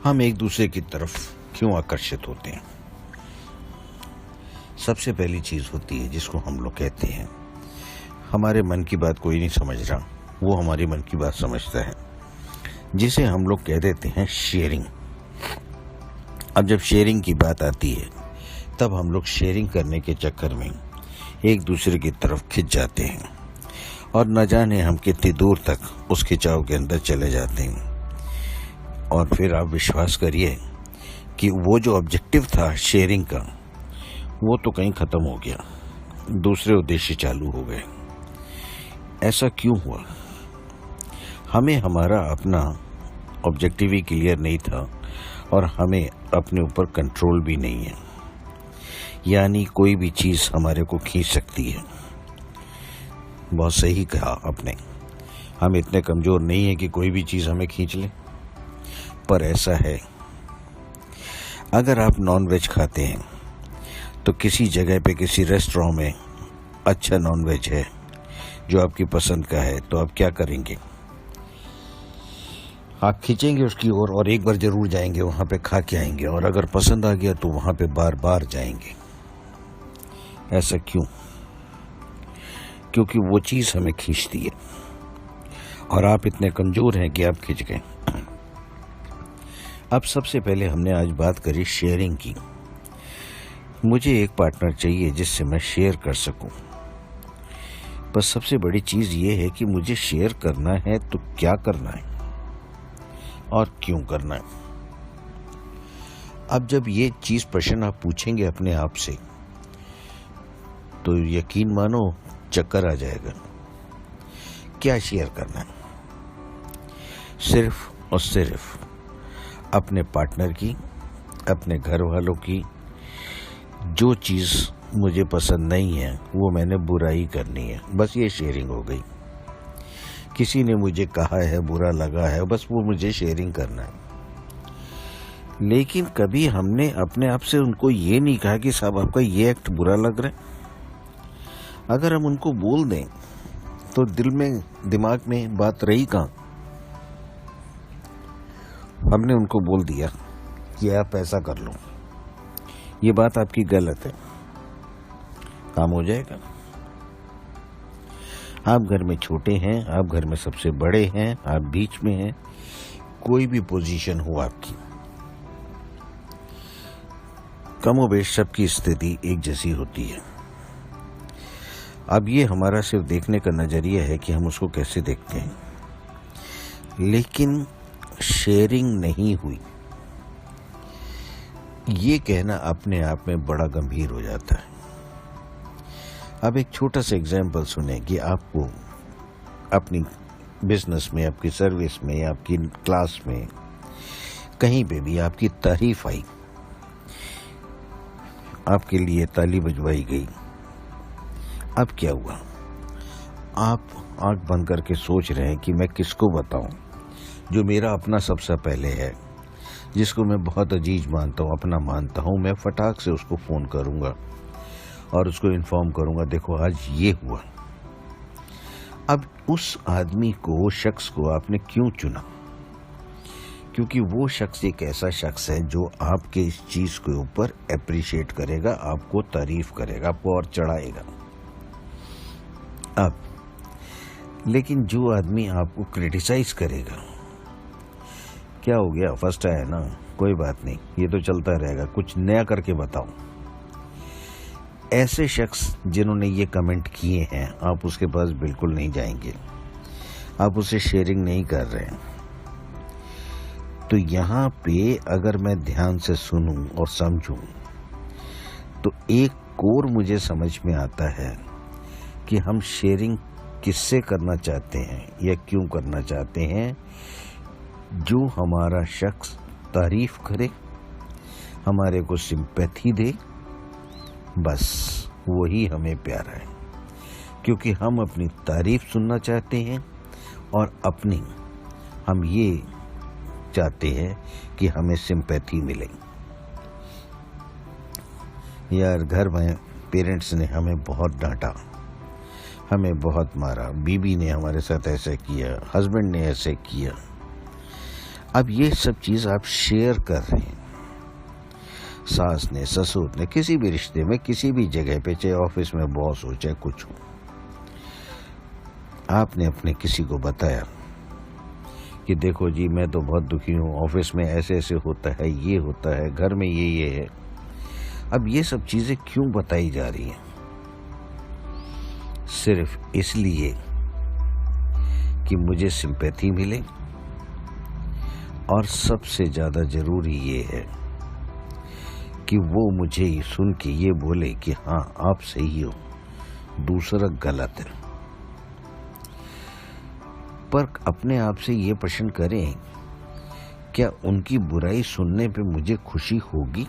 हम एक दूसरे की तरफ क्यों आकर्षित होते हैं। सबसे पहली चीज होती है जिसको हम लोग कहते हैं हमारे मन की बात कोई नहीं समझ रहा, वो हमारी मन की बात समझता है, जिसे हम लोग कह देते हैं शेयरिंग। अब जब शेयरिंग की बात आती है तब हम लोग शेयरिंग करने के चक्कर में एक दूसरे की तरफ खिंच जाते हैं और न जाने हम कितनी दूर तक उस खिंचाव के अंदर चले जाते हैं। और फिर आप विश्वास करिए कि वो जो ऑब्जेक्टिव था शेयरिंग का, वो तो कहीं ख़त्म हो गया, दूसरे उद्देश्य चालू हो गए। ऐसा क्यों हुआ? हमें हमारा अपना ऑब्जेक्टिव ही क्लियर नहीं था और हमें अपने ऊपर कंट्रोल भी नहीं है। यानी कोई भी चीज़ हमारे को खींच सकती है। बहुत सही कहा आपने, हम इतने कमज़ोर नहीं हैं कि कोई भी चीज़ हमें खींच ले। पर ऐसा है, अगर आप नॉन वेज खाते हैं तो किसी जगह पे किसी रेस्टोरेंट में अच्छा नॉन वेज है जो आपकी पसंद का है, तो आप क्या करेंगे? आप खींचेंगे उसकी ओर और एक बार जरूर जाएंगे, वहाँ पे खा के आएंगे, और अगर पसंद आ गया तो वहाँ पे बार बार जाएंगे। ऐसा क्यों? क्योंकि वो चीज़ हमें खींचती है और आप इतने कमज़ोर हैं कि आप खींच गए। अब सबसे पहले हमने आज बात करी शेयरिंग की। मुझे एक पार्टनर चाहिए जिससे मैं शेयर कर सकूं। पर सबसे बड़ी चीज़ ये है कि मुझे शेयर करना है तो क्या करना है और क्यों करना है। अब जब ये चीज़ प्रश्न आप पूछेंगे अपने आप से तो यकीन मानो चक्कर आ जाएगा। क्या शेयर करना है? सिर्फ और सिर्फ अपने पार्टनर की, अपने घर वालों की। जो चीज़ मुझे पसंद नहीं है वो मैंने बुराई करनी है, बस ये शेयरिंग हो गई। किसी ने मुझे कहा है, बुरा लगा है, बस वो मुझे शेयरिंग करना है। लेकिन कभी हमने अपने आप से उनको ये नहीं कहा कि साहब आपका ये एक्ट बुरा लग रहा है। अगर हम उनको बोल दें तो दिल में, दिमाग में बात रही कहाँ? हमने उनको बोल दिया कि आप ऐसा कर लो, ये बात आपकी गलत है, काम हो जाएगा। आप घर में छोटे हैं, आप घर में सबसे बड़े हैं, आप बीच में हैं, कोई भी पोजीशन हो आपकी, कमोबेश सबकी स्थिति एक जैसी होती है। अब ये हमारा सिर्फ देखने का नजरिया है कि हम उसको कैसे देखते हैं। लेकिन शेयरिंग नहीं हुई, ये कहना अपने आप में बड़ा गंभीर हो जाता है। अब एक छोटा सा एग्जाम्पल सुने कि आपको अपनी बिजनेस में, आपकी सर्विस में, आपकी क्लास में, कहीं पे भी आपकी तारीफ आई, आपके लिए ताली बजवाई गई। अब क्या हुआ? आप आंख बंद करके सोच रहे हैं कि मैं किसको बताऊं जो मेरा अपना सबसे पहले है, जिसको मैं बहुत अजीज मानता हूं, अपना मानता हूं। मैं फटाक से उसको फ़ोन करूंगा और उसको इन्फॉर्म करूंगा, देखो आज ये हुआ। अब उस आदमी को, शख्स को आपने क्यों चुना? क्योंकि वो शख्स एक ऐसा शख्स है जो आपके इस चीज़ के ऊपर अप्रिशिएट करेगा, आपको तारीफ करेगा, आपको और चढ़ाएगा। अब लेकिन जो आदमी आपको क्रिटिसाइज करेगा, क्या हो गया, फर्स्ट आया ना, कोई बात नहीं, ये तो चलता रहेगा, कुछ नया करके बताओ। ऐसे शख्स जिन्होंने ये कमेंट किए हैं, आप उसके पास बिल्कुल नहीं जाएंगे, आप उससे शेयरिंग नहीं कर रहे हैं। तो यहाँ पे अगर मैं ध्यान से सुनूं और समझूं तो एक कोर मुझे समझ में आता है कि हम शेयरिंग किससे करना चाहते हैं या क्यों करना चाहते हैं। जो हमारा शख्स तारीफ करे, हमारे को सिंपैथी दे, बस वही हमें प्यारा है। क्योंकि हम अपनी तारीफ सुनना चाहते हैं और अपनी, हम ये चाहते हैं कि हमें सिंपैथी मिले। यार, घर में पेरेंट्स ने हमें बहुत डांटा, हमें बहुत मारा, बीबी ने हमारे साथ ऐसा किया, हस्बैंड ने ऐसे किया। अब ये सब चीज आप शेयर कर रहे हैं, सास ने, ससुर ने, किसी भी रिश्ते में, किसी भी जगह पे, चाहे ऑफिस में बॉस हो चाहे कुछ हो, आपने अपने किसी को बताया कि देखो जी मैं तो बहुत दुखी हूँ, ऑफिस में ऐसे ऐसे होता है, ये होता है, घर में ये है। अब ये सब चीजें क्यों बताई जा रही हैं? सिर्फ इसलिए कि मुझे सिंपैथी मिले, और सबसे ज्यादा जरूरी ये है कि वो मुझे सुन के ये बोले कि हाँ आप सही हो, दूसरा गलत है। पर अपने आप से ये प्रश्न करें, क्या उनकी बुराई सुनने पे मुझे खुशी होगी?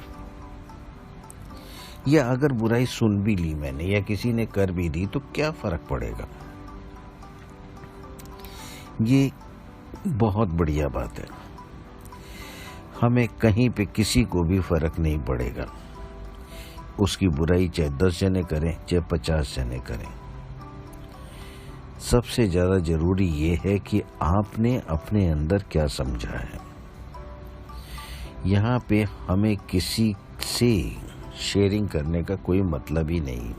या अगर बुराई सुन भी ली मैंने या किसी ने कर भी दी तो क्या फर्क पड़ेगा? ये बहुत बढ़िया बात है। हमें कहीं पे किसी को भी फर्क नहीं पड़ेगा, उसकी बुराई चाहे 10 जने करें चाहे 50 जने करें। सबसे ज्यादा जरूरी ये है कि आपने अपने अंदर क्या समझा है। यहाँ पे हमें किसी से शेयरिंग करने का कोई मतलब ही नहीं।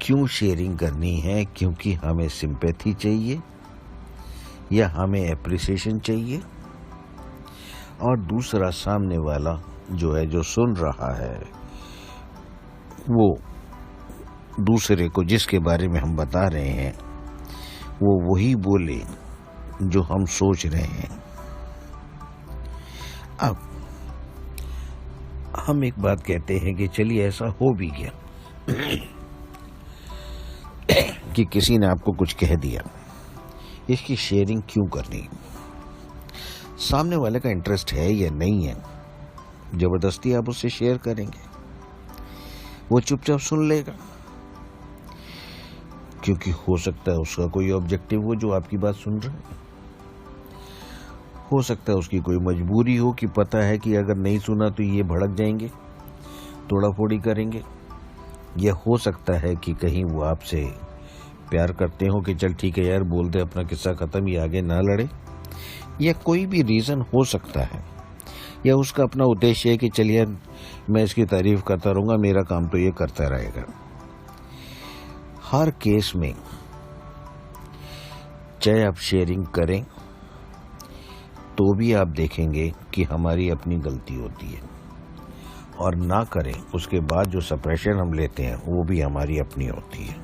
क्यों शेयरिंग करनी है? क्योंकि हमें सिंपैथी चाहिए या हमें एप्रिसिएशन चाहिए, और दूसरा सामने वाला जो है, जो सुन रहा है, वो दूसरे को जिसके बारे में हम बता रहे हैं वो वही बोले जो हम सोच रहे हैं। अब हम एक बात कहते हैं कि चलिए ऐसा हो भी गया कि किसी ने आपको कुछ कह दिया, इसकी शेयरिंग क्यों करनी? सामने वाले का इंटरेस्ट है या नहीं है, जबरदस्ती आप उससे शेयर करेंगे, वो चुपचाप सुन लेगा, क्योंकि हो सकता है उसका कोई ऑब्जेक्टिव हो जो आपकी बात सुन रहा है। हो सकता है उसकी कोई मजबूरी हो कि पता है कि अगर नहीं सुना तो ये भड़क जाएंगे, तोड़ाफोड़ी करेंगे। या हो सकता है कि कहीं वो आपसे प्यार करते हो कि चल ठीक है यार बोल दे, अपना किस्सा खत्म, ये आगे ना लड़े। या कोई भी रीजन हो सकता है, या उसका अपना उद्देश्य है कि चलिए मैं इसकी तारीफ करता रहूंगा, मेरा काम तो ये करता रहेगा। हर केस में चाहे आप शेयरिंग करें तो भी आप देखेंगे कि हमारी अपनी गलती होती है, और ना करें उसके बाद जो सप्रेशन हम लेते हैं वो भी हमारी अपनी होती है।